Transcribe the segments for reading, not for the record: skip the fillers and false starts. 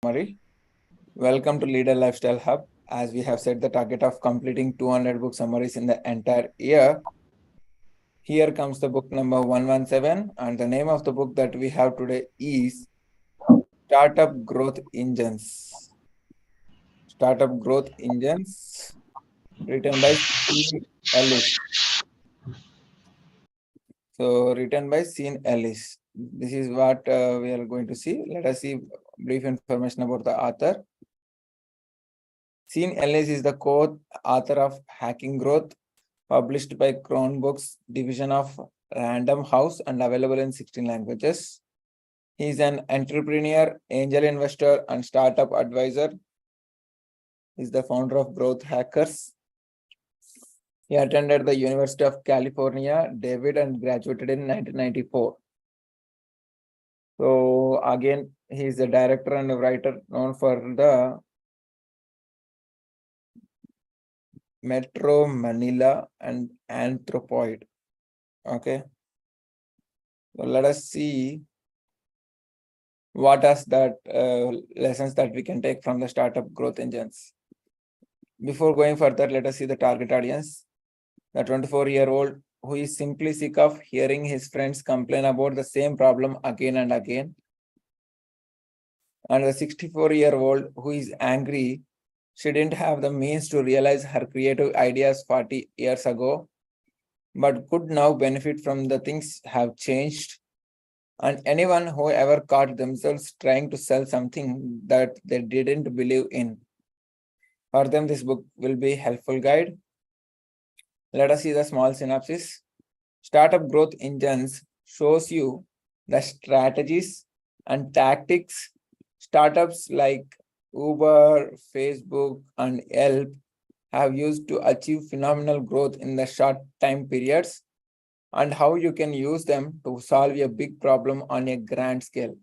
summary. Welcome to Leader Lifestyle Hub. As we have set the target of completing 200 book summaries in the entire year, here comes the book number 117, and the name of the book that we have today is Startup Growth Engines. Startup Growth Engines, written by Ellis. So, written by Ellis. This is what we are going to see. Let us see brief information about the author. Ellis is the co-author of Hacking Growth, published by Crown Books division of Random House and available in 16 languages. He is an entrepreneur, angel investor, and startup advisor. He is the founder of Growth Hackers. He attended the University of California, David, and graduated in 1994. So again, he is a director and a writer known for the Metro Manila and Anthropoid. Okay. So let us see what are that lessons that we can take from the startup growth engines. Before going further, let us see the target audience. The 24-year-old who is simply sick of hearing his friends complain about the same problem again and again. And the 64-year-old who is angry she didn't have the means to realize her creative ideas 40 years ago, but could now benefit from the things have changed. And anyone who ever caught themselves trying to sell something that they didn't believe in. For them, this book will be a helpful guide. Let us see the small synopsis. Startup Growth Engines shows you the strategies and tactics startups like Uber, Facebook, and Yelp have used to achieve phenomenal growth in the short time periods, and how you can use them to solve a big problem on a grand scale.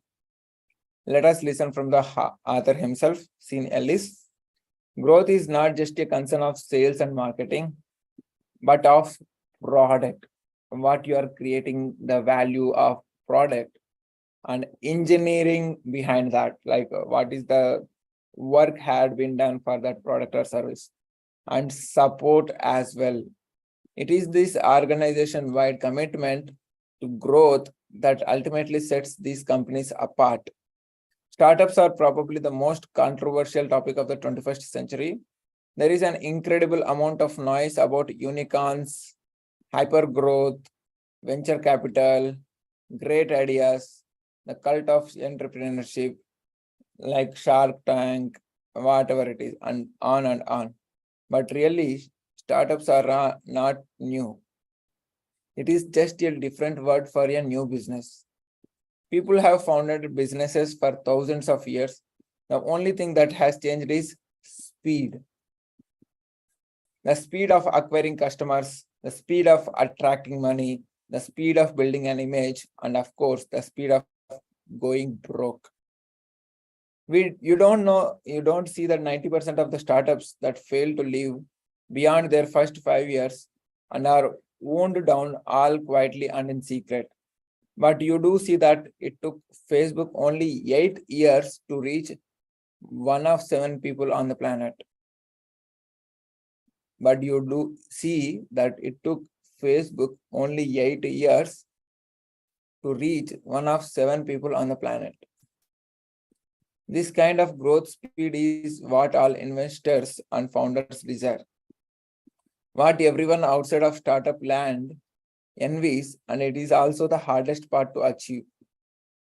Let us listen from the author himself, Ellis. Growth is not just a concern of sales and marketing, but of product. What you are creating, the value of product, and engineering behind that, like what is the work had been done for that product or service, and support as well. It is this organization-wide commitment to growth that ultimately sets these companies apart. Startups are probably the most controversial topic of the 21st century. There is an incredible amount of noise about unicorns, hypergrowth, venture capital, great ideas, the cult of entrepreneurship, like Shark Tank, whatever it is, and on and on. But really, startups are not new. It is just a different word for a new business. People have founded businesses for thousands of years. The only thing that has changed is speed. The speed of acquiring customers, the speed of attracting money, the speed of building an image, and of course, the speed of going broke. You don't see that 90% of the startups that fail to live beyond their first 5 years and are wound down all quietly and in secret. But you do see that it took Facebook only 8 years to reach 1 of 7 people on the planet. But you do see that it took Facebook only 8 years to reach 1 of 7 people on the planet. This kind of growth speed is what all investors and founders desire. What everyone outside of startup land envies, and it is also the hardest part to achieve.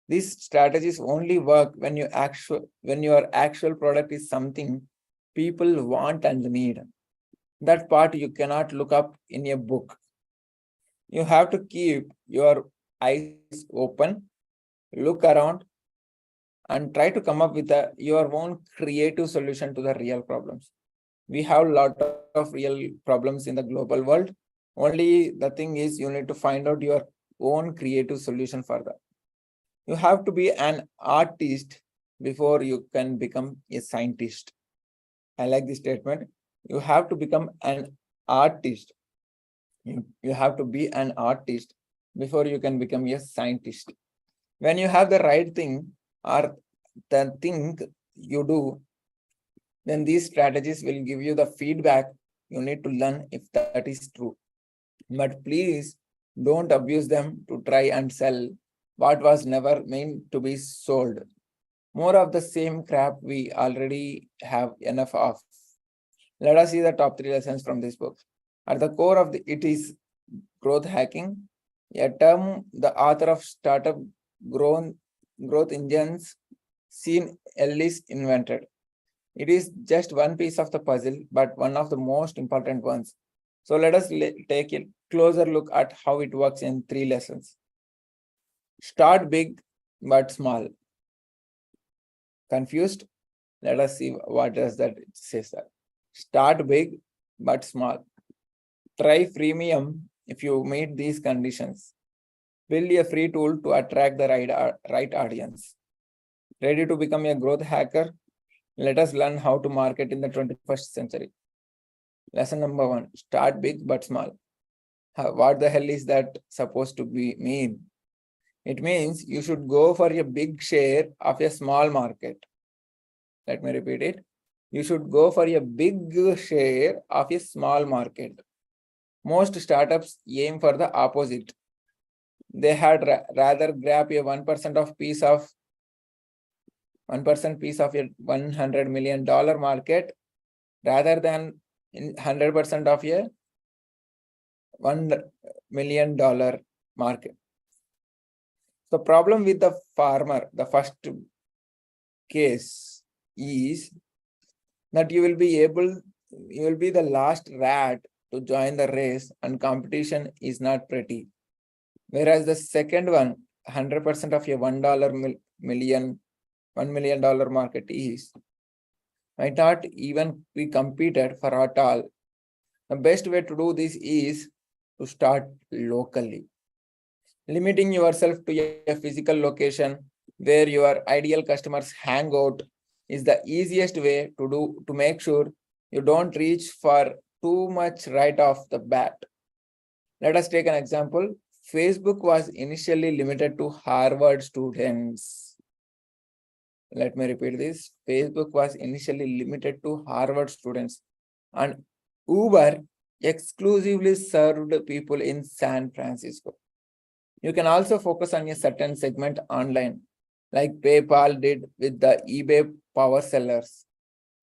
These strategies only work when your actual product is something people want and need. That part you cannot look up in a book. You have to keep your eyes open, look around, and try to come up with your own creative solution to the real problems. We have a lot of real problems in the global world. Only the thing is you need to find out your own creative solution for that. You have to be an artist before you can become a scientist. I like this statement. You have to become an artist. You have to be an artist before you can become a scientist. When you have the right thing or the thing you do, then these strategies will give you the feedback you need to learn if that is true. But please don't abuse them to try and sell what was never meant to be sold. More of the same crap we already have enough of. Let us see the top 3 lessons from this book. At the core of it is growth hacking, a term the author of Startup Growth Engines, Ellis invented. It is just one piece of the puzzle, but one of the most important ones. So let us take a closer look at how it works in 3 lessons. Start big but small. Confused? Let us see what does that says that. Start big but small. Try freemium if you meet these conditions. Build a free tool to attract the right audience. Ready to become a growth hacker? Let us learn how to market in the 21st century. Lesson number 1, start big but small. What the hell is that supposed to mean? It means you should go for a big share of a small market. Let me repeat it. You should go for a big share of a small market. Most startups aim for the opposite. They had rather grab a 1% piece of a $100 million market rather than 100% of a $1 million market. The problem with the farmer, the first case, is that you will be the last rat to join the race, and competition is not pretty. Whereas the second one, 100% of a $1 million market is might not even be competed for at all. The best way to do this is to start locally. Limiting yourself to a physical location where your ideal customers hang out is the easiest way to make sure you don't reach for too much right off the bat. Let us take an example. Facebook was initially limited to Harvard students. Let me repeat this. Facebook was initially limited to Harvard students, and Uber exclusively served people in San Francisco. You can also focus on a certain segment online, like PayPal did with the eBay power sellers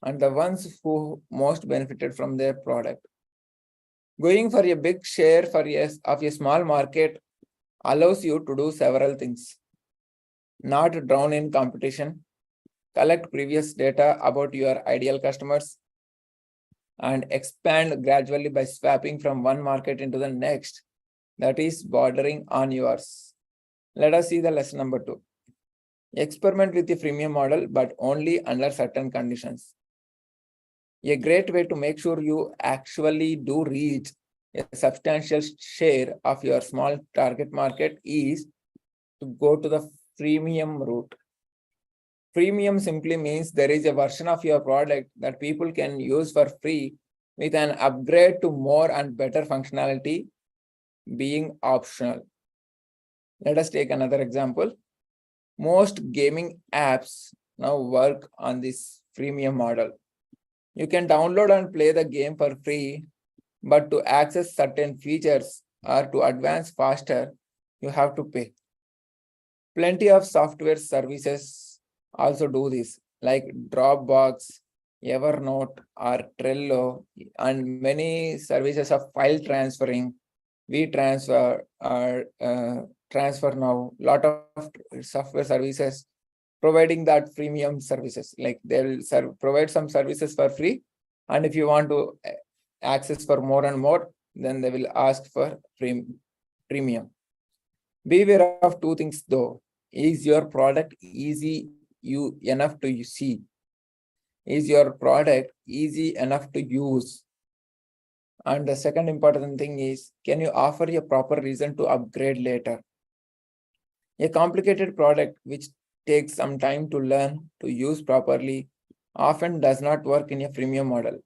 and the ones who most benefited from their product. Going for a big share of a small market allows you to do several things. Not drown in competition, collect previous data about your ideal customers, and expand gradually by swapping from one market into the next that is bordering on yours. Let us see the lesson number 2. Experiment with the freemium model, but only under certain conditions. A great way to make sure you actually do reach a substantial share of your small target market is to go to the freemium route. Freemium simply means there is a version of your product that people can use for free with an upgrade to more and better functionality being optional. Let us take another example. Most gaming apps now work on this freemium model. You can download and play the game for free, but to access certain features or to advance faster, you have to pay. Plenty of software services also do this, like Dropbox, Evernote, or Trello, and many services of file transferring. We transfer now. Lot of software services providing that freemium services, like they'll provide some services for free, and if you want to access for more and more, then they will ask for premium. Beware of 2 things though. Is your product easy enough to see? Is your product easy enough to use? And the second important thing is, can you offer a proper reason to upgrade later? A complicated product which takes some time to learn to use properly often does not work in a freemium model.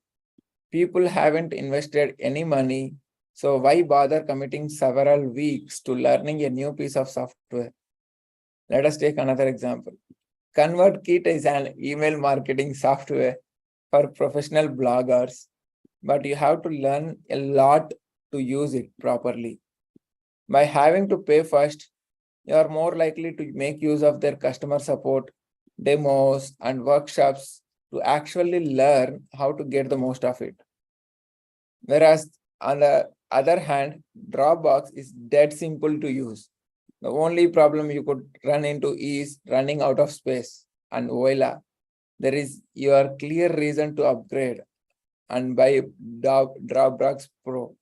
People haven't invested any money, so why bother committing several weeks to learning a new piece of software? Let us take another example. ConvertKit is an email marketing software for professional bloggers, but you have to learn a lot to use it properly. By having to pay first, you are more likely to make use of their customer support, demos, and workshops to actually learn how to get the most of it. Whereas on the other hand, Dropbox is dead simple to use. The only problem you could run into is running out of space. And voila, there is your clear reason to upgrade and buy Dropbox Pro.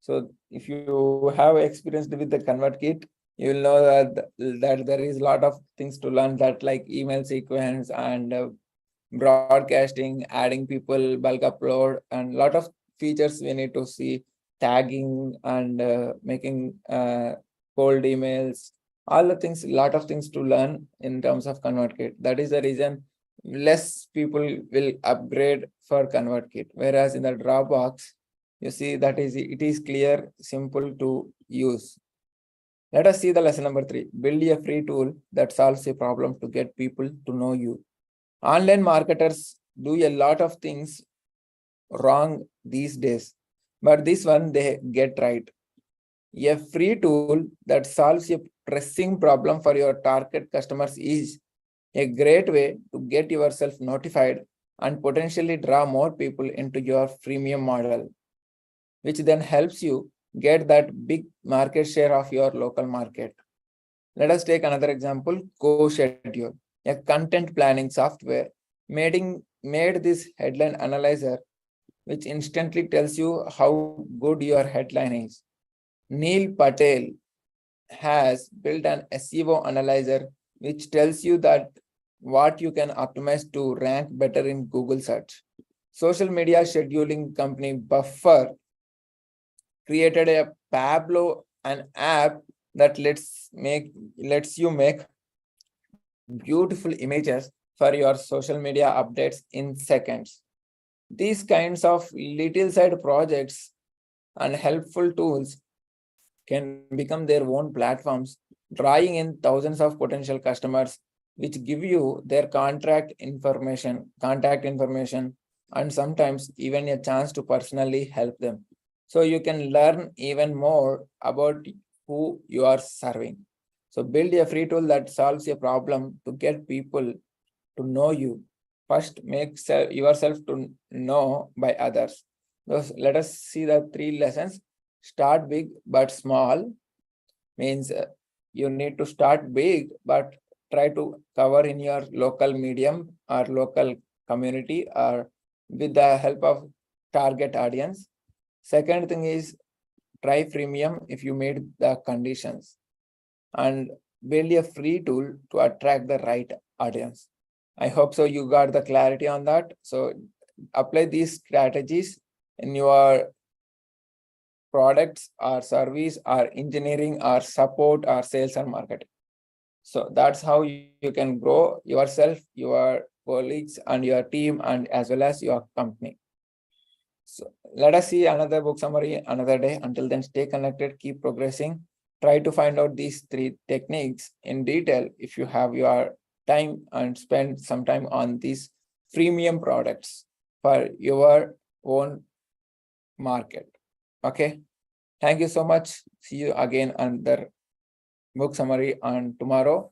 So if you have experience with the ConvertKit, you will know that there is a lot of things to learn, that like email sequence and broadcasting, adding people, bulk upload, and a lot of features we need to see, tagging and making cold emails, all the things, a lot of things to learn in terms of ConvertKit. That is the reason less people will upgrade for ConvertKit. Whereas in the Dropbox, you see that it is clear, simple to use. Let us see the lesson number 3. Build a free tool that solves a problem to get people to know you. Online marketers do a lot of things wrong these days, but this one they get right. A free tool that solves a pressing problem for your target customers is a great way to get yourself notified and potentially draw more people into your freemium model, which then helps you get that big market share of your local market. Let us take another example, GoSchedule, a content planning software made this headline analyzer, which instantly tells you how good your headline is. Neil Patel has built an SEO analyzer, which tells you that what you can optimize to rank better in Google search. Social media scheduling company Buffer created a Pablo, an app that lets you make beautiful images for your social media updates in seconds. These kinds of little side projects and helpful tools can become their own platforms, drawing in thousands of potential customers, which give you their contact information, and sometimes even a chance to personally help them. So you can learn even more about who you are serving. So build a free tool that solves a problem to get people to know you. First, make yourself to know by others. Thus, let us see the 3 lessons. Start big but small means you need to start big, but try to cover in your local medium or local community or with the help of target audience. Second thing is try freemium if you meet the conditions, and build a free tool to attract the right audience. I hope so you got the clarity on that. So apply these strategies in your products or service or engineering or support or sales and marketing. So that's how you can grow yourself, your colleagues and your team, and as well as your company. So let us see another book summary another day. Until then, stay connected, keep progressing. Try to find out these 3 techniques in detail if you have your time, and spend some time on these freemium products for your own market. Okay. Thank you so much. See you again on the book summary on tomorrow.